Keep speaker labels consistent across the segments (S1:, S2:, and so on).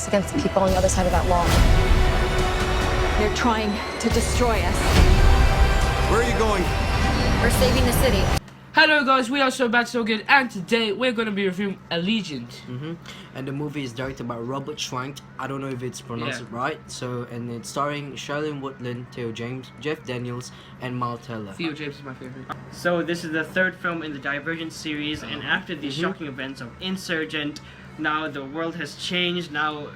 S1: us against the people on the other side of that wall.
S2: They're trying to destroy us.
S3: Where are you going?
S2: We're saving the city.
S4: Hello guys, we are So Bad So Good, and today we're going to be reviewing Allegiant.
S5: And the movie is directed by Robert Schwank. I don't know if it's pronounced it right. And it's starring Shailene Woodley, Theo James, Jeff Daniels, and Miles Teller.
S4: Theo James is my favorite.
S6: So this is the third film in the Divergent series, and after the shocking events of Insurgent, now the world has changed. Now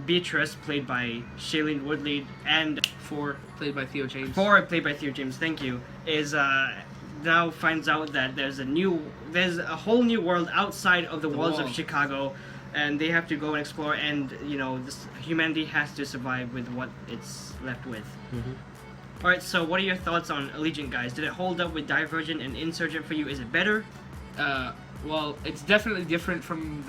S6: Beatrice, played by Shailene Woodley, and
S4: Four, played by Theo James.
S6: played by Theo James, thank you, is now finds out that there's a whole new world outside of the walls of Chicago, and they have to go and explore, and humanity has to survive with what it's left with. Alright, so what are your thoughts on Allegiant, guys? Did it hold up with Divergent and Insurgent for you? Is it better?
S4: Well, it's definitely different from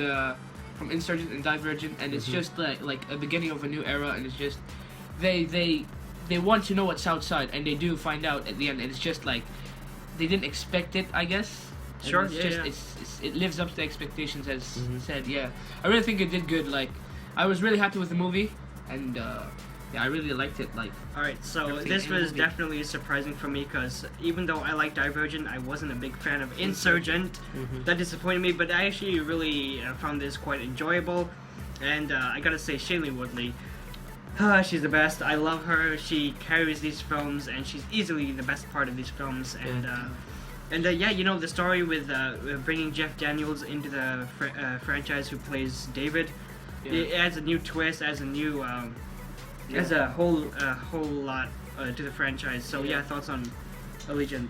S4: Insurgent and Divergent, and it's just like a beginning of a new era, and it's just they want to know what's outside, and they do find out at the end, and it's just like they didn't expect it, I guess.
S6: Sure,
S4: it lives up to the expectations, as said. Yeah, I really think it did good. Like, I was really happy with the movie, and yeah, I really liked it. Like,
S6: alright, so this was definitely surprising for me, because even though I like Divergent, I wasn't a big fan of Insurgent. That disappointed me, but I actually really found this quite enjoyable. And I gotta say, Shailene Woodley, she's the best. I love her. She carries these films, and she's easily the best part of these films. And yeah, you know, the story with bringing Jeff Daniels into the franchise, who plays David, it adds a new twist, adds a new adds a whole lot to the franchise. So yeah, thoughts on Allegiant?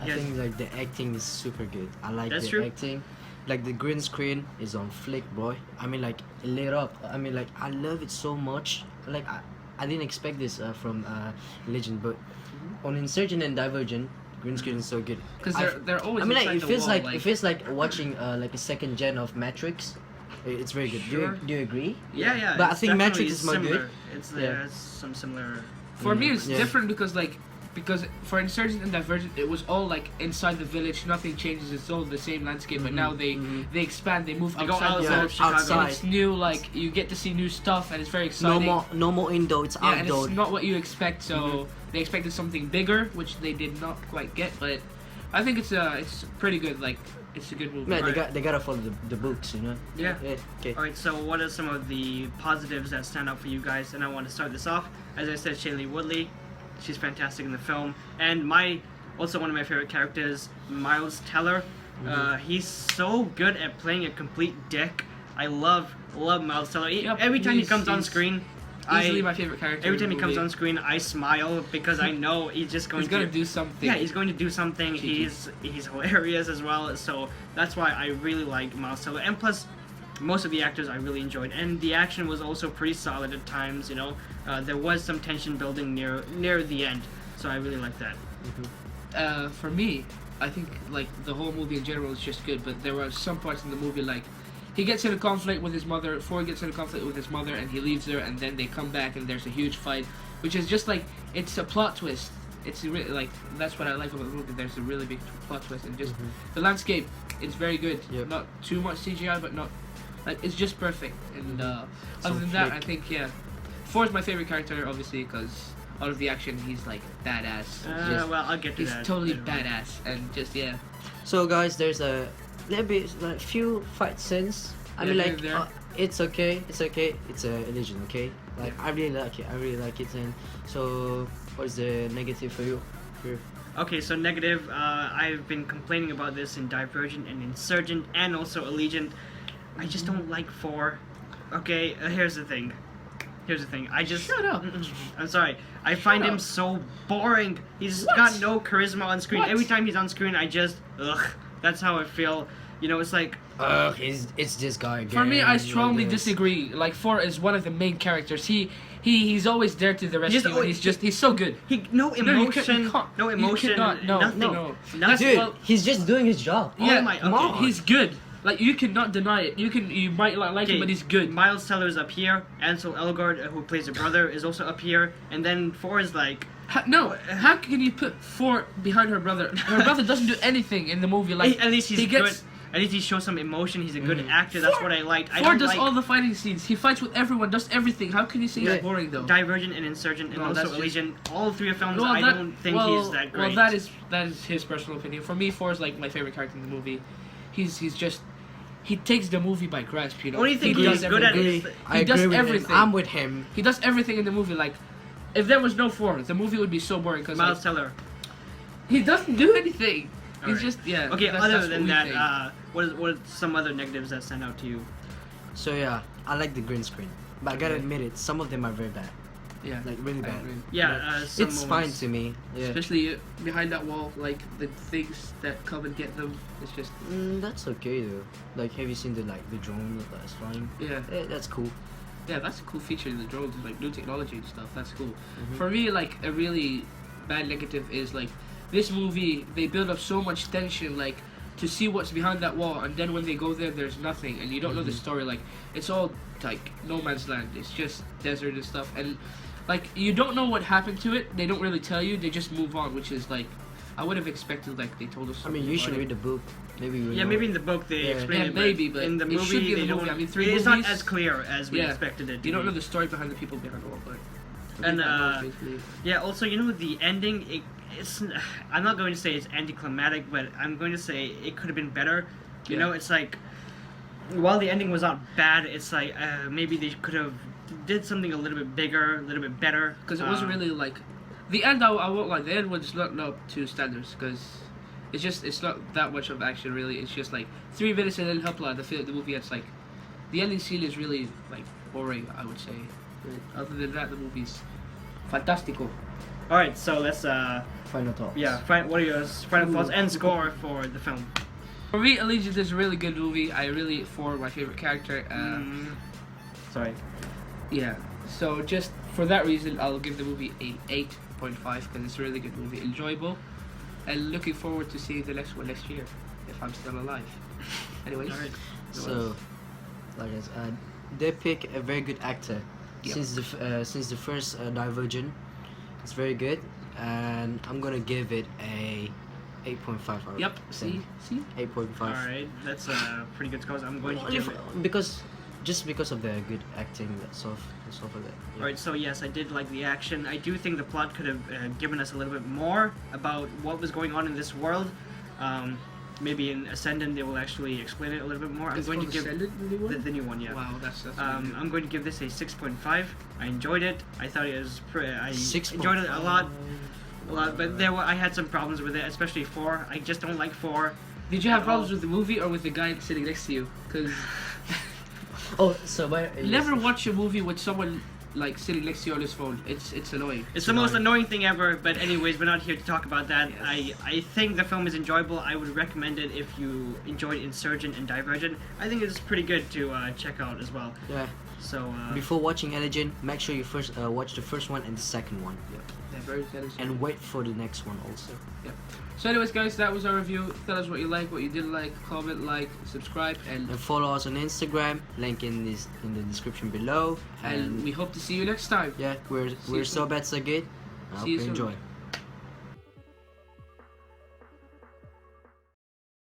S5: I think like the acting is super good. I like
S6: That's
S5: the
S6: true.
S5: acting. Like the green screen is on flick, boy. I mean, like lit up. I mean, like I love it so much. Like I didn't expect this from Legend, but on Insurgent and Divergent, green screen is so good.
S4: because they're always.
S5: I mean, like
S4: inside
S5: it
S4: the
S5: feels
S4: wall,
S5: like it feels like watching like a second gen of Matrix. It's very good.
S6: Sure.
S5: Do you agree?
S6: Yeah.
S5: But I
S6: it's
S5: think Matrix
S6: definitely
S5: is more
S6: similar.
S5: good.
S6: It's
S5: Yeah.
S6: there's some similar.
S4: For me, it's
S5: Yeah.
S4: different because for Insurgent and Divergent, it was all like inside the village. Nothing changes. It's all the same landscape. But now they expand. They move
S6: They go
S4: outside.
S6: outside of Chicago.
S5: outside.
S4: It's new. Like, you get to see new stuff, and it's very exciting.
S5: No more indoor. It's
S4: Yeah, and
S5: outdoor.
S4: it's not what you expect. So they expected something bigger, which they did not quite get. But I think it's pretty good. Like, it's a good movie.
S5: Man, they gotta follow the books, you know.
S6: Yeah.
S5: Okay.
S6: Alright, so what are some of the positives that stand out for you guys? And I want to start this off. As I said, Shailene Woodley, she's fantastic in the film. And also one of my favorite characters, Miles Teller. He's so good at playing a complete dick. I love Miles Teller. Every time he comes on screen,
S4: Easily my favorite character.
S6: every
S4: in
S6: time
S4: the
S6: he comes
S4: movie.
S6: on screen, I smile, because I know he's just going
S4: He's gonna do something.
S6: Yeah, he's going to do something.
S4: Cheeky.
S6: He's hilarious as well. So that's why I really like Miles Teller. And plus, most of the actors I really enjoyed, and the action was also pretty solid at times. You know, there was some tension building near the end, so I really like that.
S4: For me, I think like the whole movie in general is just good, but there were some parts in the movie like he gets in a conflict with his mother. Ford gets in a conflict with his mother, and he leaves her, and then they come back, and there's a huge fight, which is just like, it's a plot twist. It's really like, that's what I like about the movie. There's a really big plot twist, and just the landscape. It's very good.
S5: Yep.
S4: Not too much CGI, but not like, it's just perfect. And other than that, I think Ford's my favorite character, obviously, because out of the action, he's like badass.
S6: Well, I'll get to
S4: He's
S6: that.
S4: totally
S6: later on.
S4: badass, and just
S5: So guys, there's a little bit like few fight scenes. I
S4: Yeah,
S5: mean,
S4: here
S5: like
S4: and there.
S5: it's okay. It's a illusion, okay? Like I really like it. And so, what's the negative for you?
S6: Okay, so negative. I've been complaining about this in Divergent and Insurgent, and also Allegiant. I just don't like 4. Okay, here's the thing. I just
S4: Shut up.
S6: I'm sorry. I find him
S4: up.
S6: so boring. He's
S4: What?
S6: got no charisma on screen.
S4: What?
S6: Every time he's on screen, I just That's how I feel. You know, it's like
S5: It's this guy again.
S4: For me, I strongly
S5: like this.
S4: disagree. Like, Ford is one of the main characters. He's always there to the rescue.
S6: always-
S4: He's so good.
S6: no
S4: you
S6: emotion,
S4: can't-
S6: no
S4: you
S6: emotion,
S4: cannot- no,
S6: nothing.
S4: no.
S6: Nothing.
S5: Dude,
S4: Well-
S5: he's just doing his job.
S4: Yeah,
S6: my-
S5: come
S6: okay.
S5: on.
S4: He's good. Like, you cannot deny it. You might not like him,
S6: Okay,
S4: but he's good.
S6: Miles Teller's up here. Ansel Elgort, who plays the brother, is also up here. And then 4 is like,
S4: How can you put Ford behind her brother? Her brother doesn't do anything in the movie. Like,
S6: at least he's
S4: he gets,
S6: good. At least he shows some emotion. He's a good actor. That's what I liked. I
S4: Ford
S6: don't
S4: does
S6: like
S4: all the fighting scenes. He fights with everyone, does everything. How can you say he's boring though?
S6: Divergent and Insurgent and
S4: No,
S6: also
S4: that's just-
S6: Allegiant. All three films,
S4: Well,
S6: I
S4: that-
S6: don't think
S4: well,
S6: he's that great.
S4: Well, that is his personal opinion. For me, Ford is like my favorite character in the movie. He's just he takes the movie by grasp. You know.
S6: What do you think
S4: he
S6: he's
S4: does
S6: good at?
S4: everything.
S5: I
S4: He does
S5: agree with
S4: everything.
S5: him. I'm with him.
S4: He does everything in the movie. Like, if there was no Ford, the movie would be so boring because
S6: Miles Teller.
S4: he doesn't do anything. He's
S6: Alright.
S4: just
S6: Okay,
S4: that's
S6: other
S4: what
S6: than
S4: we
S6: that,
S4: think.
S6: what are some other negatives that stand out to you?
S5: So yeah, I like the green screen, but I gotta
S4: Okay.
S5: admit it, some of them are very bad,
S4: yeah,
S5: like really
S4: I
S5: bad.
S4: agree.
S6: Yeah, some
S5: It's fine
S6: moments.
S5: to me. Yeah,
S4: Especially behind that wall, like the things that come and get them. It's just
S5: that's okay though. Like, have you seen the drone that's flying?
S4: yeah.
S5: That's cool.
S4: Yeah, that's a cool feature in the drones, is like new technology and stuff. That's cool.
S5: Mm-hmm.
S4: For me, like a really bad negative is like this movie. They build up so much tension, like to see what's behind that wall, and then when they go there, there's nothing, and you don't know the story. Like it's all like no man's land. It's just desert and stuff, and like you don't know what happened to it. They don't really tell you. They just move on, which is like I would have expected. Like they told us.
S5: I mean,
S4: something
S5: you should
S4: about
S5: read
S4: it.
S5: the book. Maybe you
S6: Yeah,
S5: know.
S6: maybe in the book they
S5: Yeah.
S6: explain
S4: Yeah,
S6: it,
S4: maybe, but
S6: in the
S4: it
S6: movie
S4: should be in
S6: they
S4: the movie.
S6: don't.
S4: I mean, 3
S6: it's not
S4: movies-
S6: as clear as we
S4: Yeah.
S6: expected it to
S4: You don't
S6: be.
S4: know the story behind the people behind the wall, but.
S6: And,
S4: Basically.
S6: Yeah, also, you know, the ending, it's, I'm not going to say it's anticlimactic, but I'm going to say it could have been better. You
S4: Yeah.
S6: know, it's like, while the ending was not bad, it's like, maybe they could have did something a little bit bigger, a little bit better.
S4: Because it wasn't really like the end. I won't lie. The end was not up to standards because it's not that much of action really. It's just like 3 minutes and then hopla. The movie. It's like the ending scene is really like boring. I would say. But other than that, the movie's fantastico.
S6: Alright, so let's,
S5: Final thoughts.
S6: yeah, what are your final thoughts and score for the film?
S4: For me, Allegiant is a really good movie. I really for my favorite character.
S6: Sorry.
S4: Yeah. So just for that reason, I'll give the movie an 8.5 because it's a really good movie, enjoyable, and looking forward to seeing the next one next year if I'm still alive. Anyways,
S6: Alright.
S5: So, like I said, they pick a very good actor.
S4: Yep.
S5: Since the first Divergent, it's very good, and I'm gonna give it a 8.5 out of
S4: Yep.
S5: 10.
S4: See.
S5: 8.5.
S6: Alright, that's a pretty good score. I'm going to give it.
S5: Because of the good acting, that stuff like that. Yeah.
S6: Alright, so yes, I did like the action. I do think the plot could have given us a little bit more about what was going on in this world. Maybe in Ascendant they will actually explain it a little bit more. I'm going to give
S4: the new one.
S6: the new one, yeah.
S4: Wow, that's really good.
S6: I'm going to give this a 6.5. I enjoyed it. I thought it was I
S5: 6.5.
S6: enjoyed it a lot, but I had some problems with it, especially 4. I just don't like 4.
S4: Did you have
S6: at
S4: problems
S6: all.
S4: with the movie or with the guy sitting next to you? Because
S5: Oh, so but
S4: never watch a movie with someone like sitting next to you on his phone. It's annoying.
S6: It's the most annoying thing ever, but anyways, we're not here to talk about that.
S4: Yes.
S6: I think the film is enjoyable. I would recommend it if you enjoyed Insurgent and Divergent. I think it's pretty good to check out as well.
S5: Yeah.
S6: So,
S5: Before watching Allegiant, make sure you first watch the first one and the second one,
S4: They're very intelligent.
S5: and wait for the next one also.
S4: So anyways, guys, that was our review. Tell us what you like, what you didn't like. Comment, like, subscribe, and
S5: And follow us on Instagram. Link in the description below.
S4: we hope to see you next time.
S5: Yeah, we're
S4: you
S5: so bad so good. I hope
S4: See you
S5: you
S4: soon.
S5: enjoy.